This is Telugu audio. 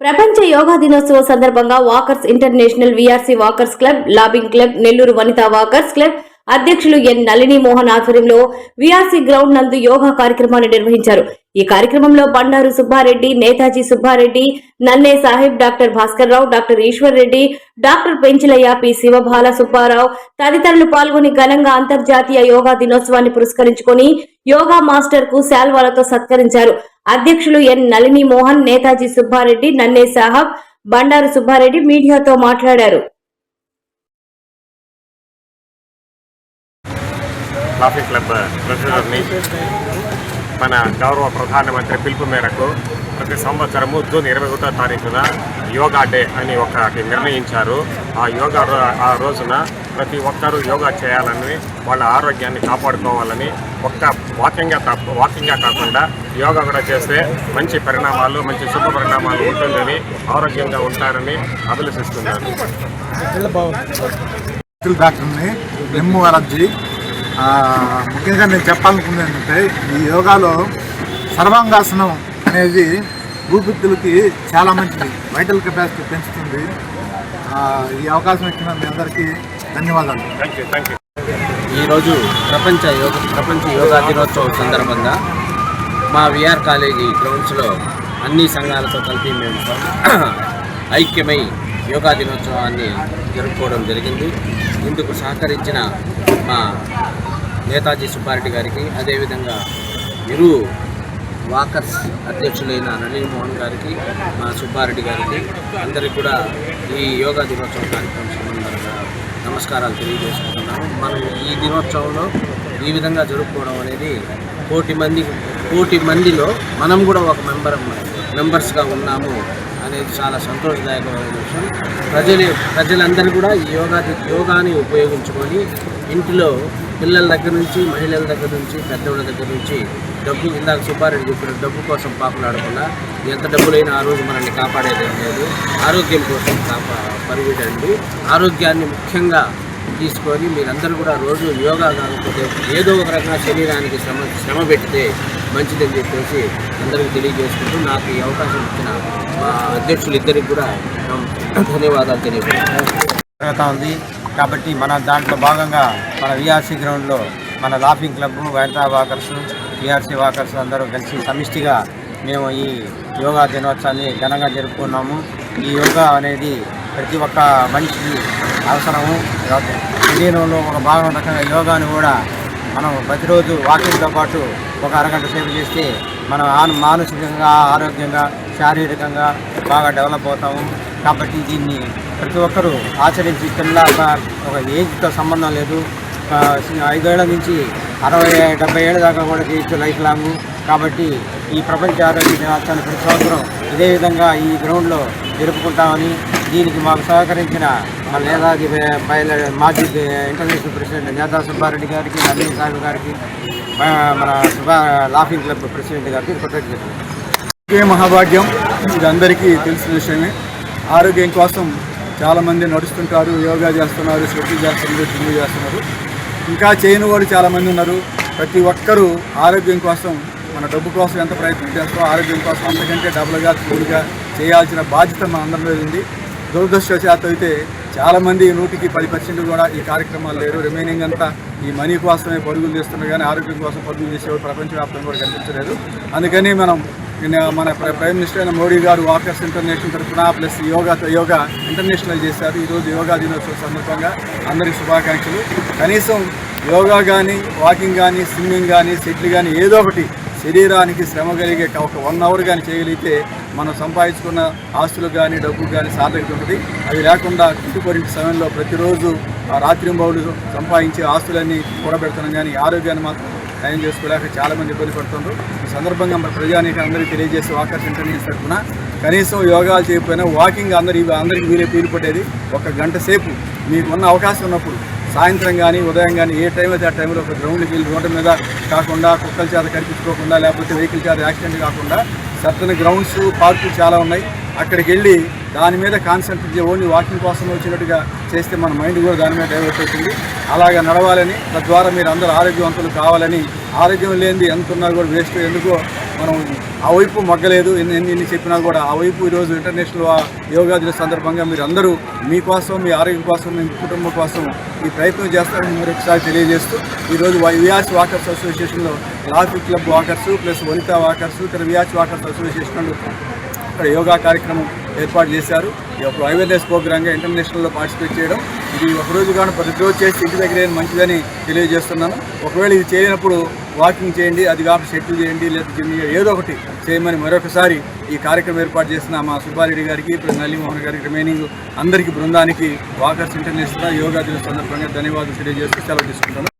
ప్రపంచ యోగా దినోత్సవ సందర్భంగా walkers international VRC walkers club, lobbying club, Nellore Vanitha walkers club అధ్యక్షులు ఎన్ నళిని మోహన్ ఆధ్వర్యంలో వీఆర్సీ గ్రౌండ్ నందు యోగా కార్యక్రమాన్ని నిర్వహించారు. ఈ కార్యక్రమంలో Bandaru Subbareddy, Netaji Subbareddy, Nanne Sahib, doctor Bhaskar Rao, doctor Eshwar Reddy, doctor Penchilaiah, P Sivabala Subbarao తదితరులు పాల్గొని ఘనంగా అంతర్జాతీయ యోగా దినోత్సవాన్ని పురస్కరించుకొని యోగా మాస్టర్ కు శాల్వాలతో సత్కరించారు. అధ్యక్షులు ఎన్ నళిని మోహన్, నేతాజీ సుబ్బారెడ్డి, నన్నే సాహబ్, బండారు సుబ్బారెడ్డి మీడియాతో మాట్లాడారు. లాఫింగ్ క్లబ్ ప్రెసిడెంట్ని మన గౌరవ ప్రధానమంత్రి పిలుపు మేరకు ప్రతి సంవత్సరము జూన్ 21వ తారీఖున యోగా డే అని ఒకటి నిర్ణయించారు. ఆ రోజున ప్రతి ఒక్కరూ యోగా చేయాలని, వాళ్ళ ఆరోగ్యాన్ని కాపాడుకోవాలని, ఒక్క వాకింగ్గా కాకుండా యోగా కూడా చేస్తే మంచి పరిణామాలు, మంచి శుభ పరిణామాలు ఉంటుందని, ఆరోగ్యంగా ఉంటారని అభిలషిస్తున్నారు. ముఖ్యంగా నేను చెప్పాలనుకుంది ఏంటంటే, ఈ యోగాలో సర్వాంగాసనం అనేది ఊపిరితిత్తులకి చాలా మంచిది, వైటల్ కెపాసిటీ పెంచుతుంది. ఈ అవకాశం ఇచ్చిన మీ అందరికీ ధన్యవాదాలు. ఈరోజు ప్రపంచ యోగా దినోత్సవం సందర్భంగా మా విఆర్ కాలేజీ గ్రౌండ్స్లో అన్ని సంఘాలతో కలిపి మేము ఐక్యమై యోగా దినోత్సవాన్ని జరుపుకోవడం జరిగింది. ఇందుకు సహకరించిన మా నేతాజీ సుబ్బారెడ్డి గారికి, అదేవిధంగా ఇరు వాకర్స్ అధ్యక్షులైన నళిని మోహన్ గారికి, మా సుబ్బారెడ్డి గారికి, అందరికీ కూడా ఈ యోగా దినోత్సవం కార్యక్రమం సంబంధంగా నమస్కారాలు తెలియజేసుకుంటున్నాము. మనం ఈ దినోత్సవంలో ఈ విధంగా జరుపుకోవడం అనేది కోటి మందిలో మనం కూడా ఒక మెంబర్స్గా ఉన్నాము అనేది చాలా సంతోషదాయకమైన విషయం. ప్రజలందరూ కూడా ఈ యోగాని ఉపయోగించుకొని ఇంటిలో పిల్లల దగ్గర నుంచి, మహిళల దగ్గర నుంచి, పెద్దవాళ్ళ దగ్గర నుంచి డబ్బు, ఇందాక సుబ్బారెడ్డి చెప్పిన డబ్బు కోసం పాకులాడకుండా ఎంత డబ్బులైనా ఆ రోజు మనల్ని కాపాడేది లేదు. ఆరోగ్యం కోసం పరిగెడండి. ఆరోగ్యాన్ని ముఖ్యంగా తీసుకొని మీరందరూ కూడా రోజు యోగా కాకపోతే ఏదో ఒక రకంగా శరీరానికి శ్రమ పెడితే మంచిదని చెప్పేసి అందరికీ తెలియజేసుకుంటూ నాకు ఈ అవకాశం ఇచ్చిన మా అధ్యక్షులు ఇద్దరికి కూడా ధన్యవాదాలు ఉంది. కాబట్టి మన దాంట్లో భాగంగా మన వీఆర్సీ గ్రౌండ్లో మన laughing club, Vanitha walkers, VRC walkers అందరూ కలిసి సమిష్టిగా మేము ఈ యోగా దినోత్సవాన్ని ఘనంగా జరుపుకున్నాము. ఈ యోగా అనేది ప్రతి ఒక్క మనిషికి అవసరము. శరీరంలో ఒక భాగం రకంగా యోగాను కూడా మనం ప్రతిరోజు వాకింగ్తో పాటు ఒక అరగంట సేపు చేస్తే మనం మానసికంగా, ఆరోగ్యంగా, శారీరకంగా బాగా డెవలప్ అవుతాము. కాబట్టి దీన్ని ప్రతి ఒక్కరూ ఆచరించి, ఒక ఏజ్తో సంబంధం లేదు, 5 ఏళ్ల నుంచి 60-70 ఏళ్ళ దాకా కూడా చేయొచ్చు, లైఫ్ లాంగ్. కాబట్టి ఈ ప్రపంచ ఆరోగ్య దినోత్సవాన్ని ప్రతి సంవత్సరం ఇదే విధంగా ఈ గ్రౌండ్లో జరుపుకుంటామని, దీనికి మాకు సహకరించిన మన నేతాజీ మాజీ ఇంటర్నేషనల్ ప్రెసిడెంట్ నేతా సుబ్బారెడ్డి గారికి, నళిని సాహిబ్ గారికి, మన లాఫింగ్ క్లబ్ ప్రెసిడెంట్ గారికి కృతజ్ఞతలు. ఒకే మహాభాగ్యం, ఇది అందరికీ తెలిసిన విషయమే. ఆరోగ్యం కోసం చాలామంది నడుస్తుంటారు, యోగా చేస్తున్నారు, స్ట్రెచ్చింగ్ చేస్తున్నారు, జిమ్ చేస్తున్నారు. ఇంకా చేయని వాళ్ళు చాలామంది ఉన్నారు. ప్రతి ఒక్కరూ ఆరోగ్యం కోసం, మన డబ్బు కోసం ఎంత ప్రయత్నం చేస్తారో ఆరోగ్యం కోసం అంతకంటే డబుల్గా, తోడుగా చేయాల్సిన బాధ్యత మన అందరి మీద ఉంది. దురదృష్టవశాత్తు అయితే చాలామంది 100% కూడా ఈ కార్యక్రమాలు లేరు. రిమైనింగ్ అంతా ఈ మనీ కోసమే పరుగులు చేస్తున్నారు, కానీ ఆరోగ్యం కోసం పరుగులు చేసేవారు ప్రపంచవ్యాప్తంగా కూడా కనిపించలేదు. అందుకని మన ప్రైమ్ మినిస్టర్ అయిన మోడీ గారు వాకర్స్ ఇంటర్నేషనల్ తరఫున ప్లస్ యోగా ఇంటర్నేషనల్ చేశారు. ఈరోజు యోగా దినోత్సవం సందర్భంగా అందరికీ శుభాకాంక్షలు. కనీసం యోగా కానీ, వాకింగ్ కానీ, స్విమ్మింగ్ కానీ, సెటిల్ కానీ ఏదో ఒకటి శరీరానికి శ్రమ కలిగే ఒక 1 అవర్ కానీ చేయగలిగితే మనం సంపాదించుకున్న ఆస్తులు కానీ, డబ్బు కానీ సార్థకత ఉంటుంది. అది లేకుండా ఇంటికొరింటి సమయంలో ప్రతిరోజు రాత్రింబౌలు సంపాదించే ఆస్తులన్నీ కూడబెడుతున్నాం, కానీ ఆరోగ్యాన్ని మాత్రం నయం చేసుకోలేక చాలామంది ఇబ్బంది పడుతున్నారు. ఈ సందర్భంగా మన ప్రజానికి అందరికీ తెలియజేసి వాకర్స్ ఇంటర్నేషనల్ తరఫున కనీసం యోగాలు చేయకపోయినా వాకింగ్ అందరికీ వీలు పట్టేది 1 గంట సేపు మీకు ఉన్న అవకాశం ఉన్నప్పుడు సాయంత్రం కానీ, ఉదయం కానీ, ఏ టైం అయితే ఆ టైంలో ఒక గ్రౌండ్కి వెళ్ళి రోడ్డు మీద కాకుండా, కుక్కల చేత కనిపించుకోకుండా, లేకపోతే వెహికల్ చేత యాక్సిడెంట్ కాకుండా సర్టన్ గ్రౌండ్స్, పార్కులు చాలా ఉన్నాయి. అక్కడికి వెళ్ళి దాని మీద కాన్సన్ట్రేట్ చేసి ఓన్లీ వాకింగ్ కోసం వచ్చినట్టుగా చేస్తే మన మైండ్ కూడా దాని మీద డైవర్ట్ అవుతుంది. అలాగా నడవాలని, తద్వారా మీరు అందరూ ఆరోగ్యవంతులు కావాలని, ఆరోగ్యం లేనిది ఎంత ఉన్నా కూడా వేస్ట్, ఎందుకో మనం ఆ వైపు మొగ్గలేదు. ఎన్ని చెప్పినా కూడా ఆ వైపు ఈరోజు ఇంటర్నేషనల్ యోగా దిన సందర్భంగా మీరు అందరూ మీకోసం, మీ ఆరోగ్యం కోసం, మీ కుటుంబం కోసం ఈ ప్రయత్నం చేస్తారని మరొకసారి తెలియజేస్తూ ఈరోజు విఆర్సీ వాకర్స్ అసోసియేషన్లో లాఫింగ్ క్లబ్ వాకర్సు ప్లస్ వనితా వాకర్సు ఇక్కడ విఆర్సీ వాకర్స్ అసోసియేషన్ ఇక్కడ యోగా కార్యక్రమం ఏర్పాటు చేశారు. ఒక అవేర్నెస్ ప్రోగ్రామ్గా ఇంటర్నేషనల్లో పార్టిసిపేట్ చేయడం, ఇది ఒకరోజు కానీ ప్రతిరోజు చేసి ఇంటి దగ్గర మంచిదని తెలియజేస్తున్నాను. ఒకవేళ ఇది చేయనప్పుడు వాకింగ్ చేయండి, అది కాకుండా షెటిల్ చేయండి, లేదా జిమ్ ఏదో ఒకటి చేయమని మరొకసారి ఈ కార్యక్రమం ఏర్పాటు చేసిన మా సుబ్బారెడ్డి గారికి, ఇప్పుడు నల్లిమోహన్ గారికి, రిమైనింగ్ అందరికీ బృందానికి వాకర్స్ ఇంటర్నేషనల్ యోగా దిన సందర్భంగా ధన్యవాదాలు తెలియజేస్తూ సెలవు తీసుకుంటాను.